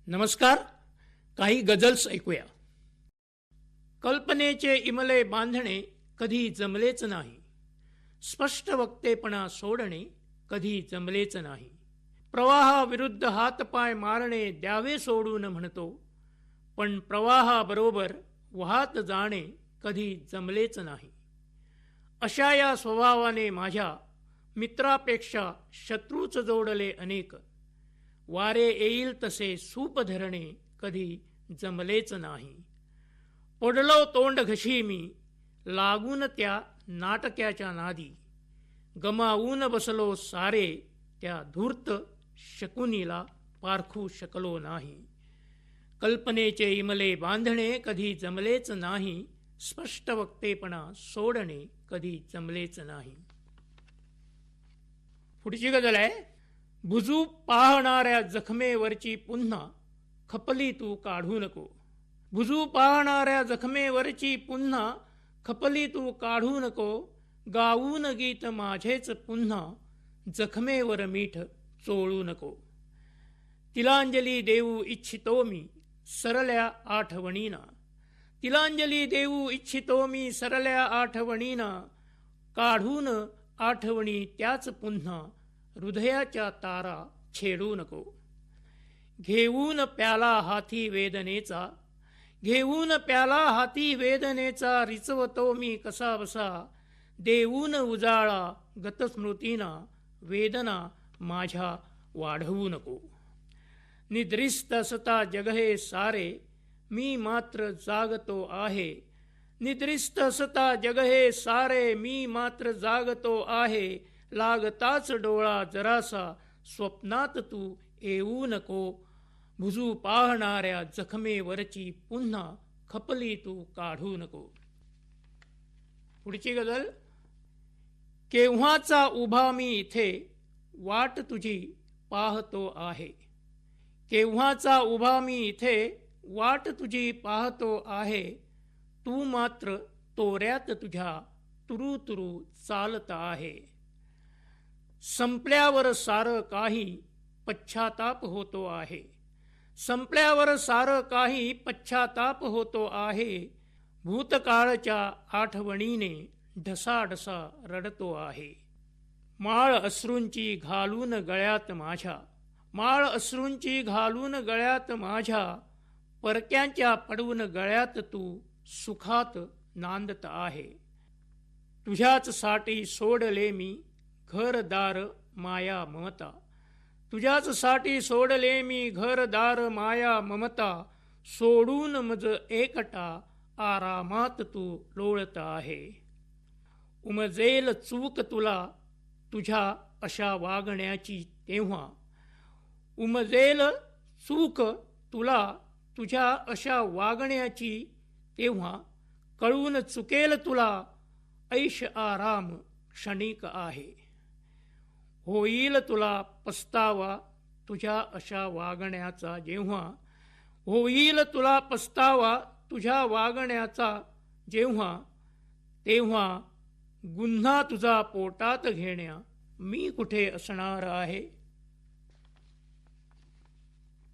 नमस्कार. काही गझल्स ऐकूया. कल्पनेचे इमले बांधणे कधी जमलेच नाही, स्पष्ट वक्तेपणा सोडणे कधी जमलेच नाही. प्रवाहाविरुद्ध हातपाय मारणे द्यावे सोडून म्हणतो, पण प्रवाहाबरोबर वाहत जाणे कधी जमलेच नाही. अशा या स्वभावाने माझ्या मित्रापेक्षा शत्रूच जोडले अनेक. वारे येईल तसे सूप धरणे कधी जमलेच नाही. पडलो तोंड घशी मी लागून त्या नाटक्याच्या नादी, गमावून बसलो सारे त्या धूर्त शकुनीला पारखू शकलो नाही. कल्पनेचे इमले बांधणे कधी जमलेच नाही, स्पष्ट वक्तेपणा सोडणे कधी जमलेच नाही. पुढची गझल आहे. बुजू पाहणाऱ्या जखमेवरची पुन्हा खपली तू काढू नको. बुजू पाहणाऱ्या जखमेवरची पुन्हा खपली तू काढू नको. गाऊन गीत माझेच पुन्हा जखमेवर मीठ चोळू नको. तिलांजली देऊ इच्छितो मी सरल्या आठवणीना. तिलांजली देऊ इच्छितो मी सरल्या आठवणीना. काढून आठवणी त्याच पुन्हा हृदयाच्या तारा छेडू नको. घेऊन प्याला हाती वेदनेचा, घेऊन प्याला हाती वेदनेचा. रिचवतो मी कसा बसा देऊन उजाळा गतस्मृतीना. वेदना माझ्या वाढवू नको. निद्रिस्त असता जग हे सारे मी मात्र जागतो आहे. निद्रिस्त असता जग हे सारे मी मात्र जागतो आहे. लागताच डोळा जरासा स्वप्नात तू येऊ नको. बुजू पाहणाऱ्या जखमेवरची पुन्हा खपली तू काढू नको. पुढची गझल. केव्हाचा उभा मी इथे वाट तुझी पाहतो आहे. केव्हाचा उभा मी इथे वाट तुझी पाहतो आहे. तू मात्र तोऱ्यात तुझ्या तुरू तुरू चालत आहे. संपल्यावर सारं काही पश्चाताप होतो आहे. संपल्यावर सारं काही पश्चाताप होतो आहे. भूतकाळच्या आठवणीने ढसाढसा रडतो आहे. माळ अश्रूंची घालून गळ्यात माझ्या, माळ अश्रूंची घालून गळ्यात माझ्या. परक्यांच्या पडवून गळ्यात तू सुखात नांदत आहे. तुझ्याच साठी सोडले मी घरदार माया ममता. तुझ्याच साठी सोडले मी घरदार माया ममता. सोडून मज एकटा आरामात तू लोळत आहे. उमजेल चूक तुला तुझ्या अशा वागण्याची तेव्हा. उमजेल चूक तुला तुझ्या अशा वागण्याची तेव्हा. कळून चुकेल तुला ऐश आराम क्षणिक आहे. होईल तुला पस्तावा तुझ्या अशा वागण्याचा जेव्हा. होईल तुला पस्तावा तुझ्या वागण्याचा जेव्हा. तेव्हा गुन्हा तुझा पोटात घेण्या मी कुठे असणार आहे.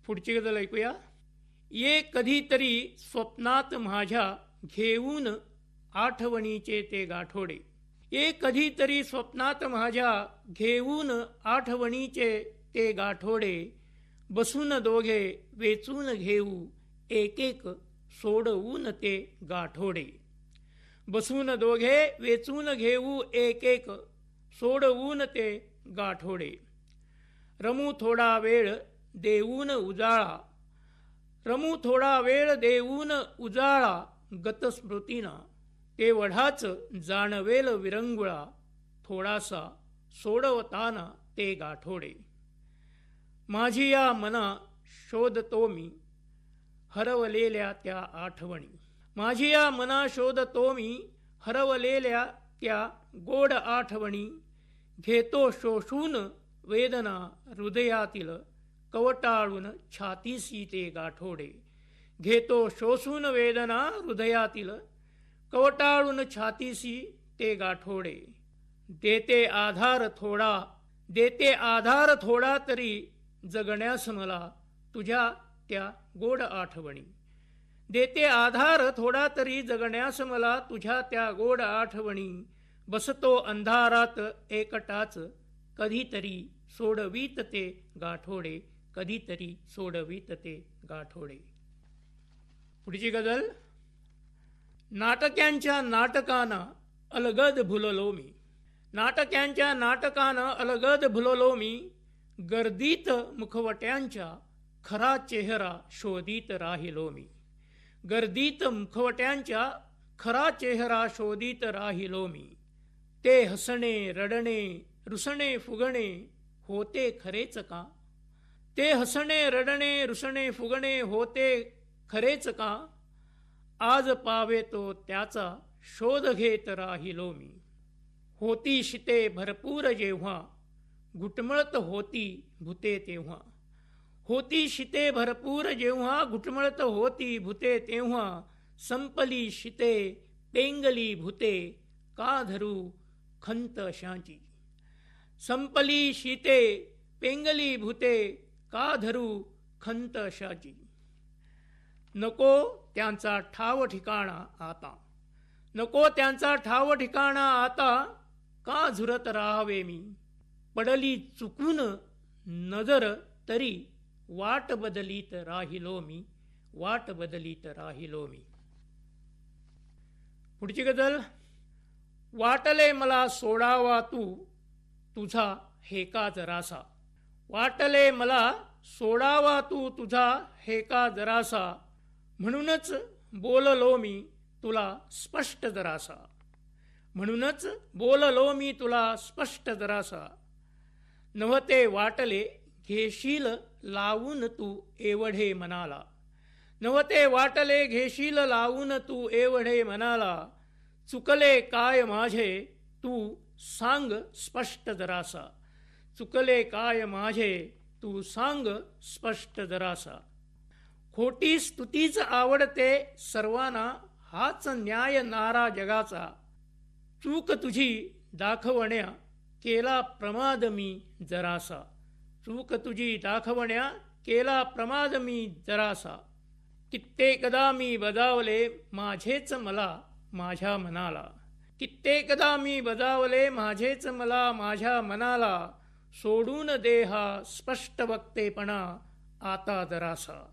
पुढची गझल ऐकूया. ये कधीतरी स्वप्नात माझ्या घेऊन आठवणीचे ते गाठोडे. ये कधीतरी स्वप्नात माझ्या घेऊन आठवणीचे ते गाठोडे. बसून दोघे वेचून घेऊ एक एक सोडवून ते गाठोडे. बसून दोघे वेचून घेऊ एक एक सोडवून ते गाठोडे. रमू थोडा वेळ देऊन उजाळा, रमू थोडा वेळ देऊन उजाळा गतस्मृतीना. ते वढाच जाणवेल विरंगुळा थोडासा सोडवताना ते गाठोडे. माझी या मना शोधतो मी हरवलेल्या त्या आठवणी. माझी या मना शोधतो मी हरवलेल्या त्या गोड आठवणी. घेतो शोषून वेदना हृदयातील कवटाळून छातीसी ते गाठोडे. घेतो शोषून वेदना हृदयातील कवटाळून छातीसी ते गाठोडे. देते आधार थोडा, देते आधार थोडा तरी जगण्यास मला तुझ्या त्या गोड आठवणी. देते आधार थोडा तरी जगण्यास मला तुझ्या त्या गोड आठवणी. बसतो अंधारात एकटाच कधीतरी सोडवीत ते गाठोडे, कधीतरी सोडवीत ते गाठोडे. पुढची गझल. नाटक्यांच्या नाटकानं अलगद भुललो मी. नाटक्यांच्या नाटकानं अलगद भुललो मी. गर्दीत मुखवट्यांच्या खरा चेहरा शोधित राहिलो मी. गर्दीत मुखवट्यांच्या खरा चेहरा शोधित राहिलो मी. ते हसणे रडणे रुसणे फुगणे होते खरेच का. ते हसणे रडणे रुसणे फुगणे होते खरेच का. आज पावे तो त्याचा शोध घेत राहिलो मी. होती शिते भरपूर जेव्हा घुटमळत होती भूते तेव्हा. होती शिते भरपूर जेव्हा घुटमळत होती भूते तेव्हा. संपली शिते पेंगली भूते का धरू खंत अशांची. संपली शिते पेंगली भूते का धरू खंत अशाची. नको त्यांचा ठाव ठिकाणा आता. नको त्यांचा ठाव ठिकाणा आता. का झुरत राहावे मी. पडली चुकून नजर तरी वाट बदलीत राहिलो मी. वाट बदलीत राहिलो मी. पुढची गझल. वाटले मला सोडावा तू तुझा हेका जरासा. वाटले मला सोडावा तू तुझा हेका जरासा. म्हणूनच बोललो मी तुला स्पष्ट जरासा. म्हणूनच बोललो मी तुला स्पष्ट जरासा. नव्हते वाटले घेशील लावून तू एवढे मनाला. नव्हते वाटले घेशील लावून तू एवढे मनाला. चुकले काय माझे तू सांग स्पष्ट जरासा. चुकले काय माझे तू सांग स्पष्ट जरासा. खोटी स्तुतीच आवडते सर्वांना हाच न्याय नारा जगाचा. चूक तुझी दाखवण्या केला प्रमाद मी जरासा. चूक तुझी दाखवण्या केला प्रमाद मी जरासा. कित्येकदा मी बजावले माझेच मला माझ्या मनाला. कित्येकदा मी बजावले माझेच मला माझ्या मनाला. सोडून दे हा स्पष्ट वक्तेपणा आता जरासा.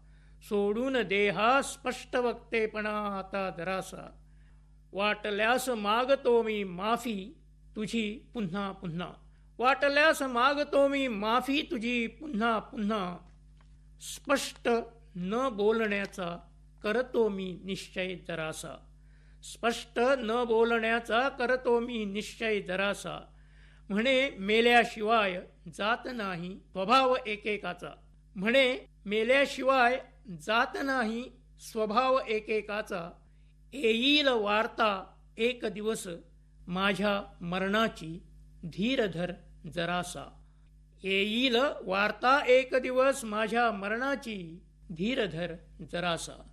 सोडून दे हा स्पष्ट वक्तेपणा आता जरासा. वाटल्यास मागतो मी माफी तुझी पुन्हा पुन्हा. वाटल्यास मागतो मी माफी तुझी पुन्हा पुन्हा. स्पष्ट न बोलण्याचा करतो मी निश्चय जरासा. स्पष्ट न बोलण्याचा करतो मी निश्चय जरासा. म्हणे मेल्याशिवाय जात नाही स्वभाव एकेकाचा. म्हणे मेल्याशिवाय जात नाही स्वभाव एकेकाचा. येईल वार्ता एक दिवस माझ्या मरणाची धीर धर जरासा. येईल वार्ता एक दिवस माझ्या मरणाची धीर धर जरासा.